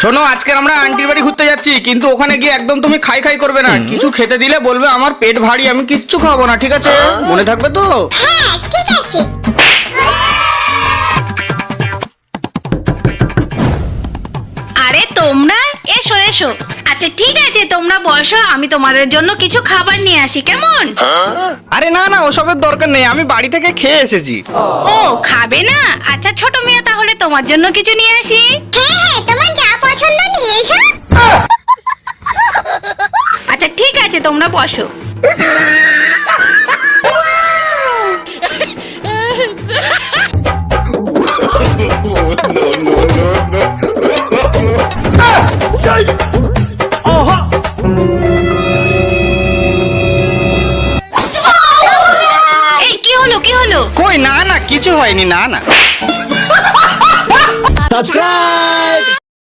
শোনো, আজকে আমরা আন্টির বাড়ি ঘুরতে যাচ্ছি, কিন্তু ওখানে গিয়ে একদম তুমি খাই খাই করবে না। কিছু খেতে দিলে বলবে আমার পেট ভারী, আমি কিচ্ছু খাবো না, ঠিক আছে? মনে থাকবে তো? হ্যাঁ ঠিক আছে। আরে তোমরা এসো এসো। আচ্ছা ঠিক আছে, তোমরা বসো, আমি তোমাদের জন্য কিছু খাবার নিয়ে আসি, কেমন? আরে না না, ওসবের দরকার নেই, আমি বাড়ি থেকে খেয়ে এসেছি। ও খাবে না? আচ্ছা ছোট মেয়ে, তাহলে তোমার জন্য কিছু নিয়ে আসি। হ্যাঁ হ্যাঁ, তোমার যা পছন্দ নিয়ে এসো। আচ্ছা ঠিক আছে, তোমরা বসো। এই কি হলো কি হলো? কই না না, কিছু হয়নি, না না।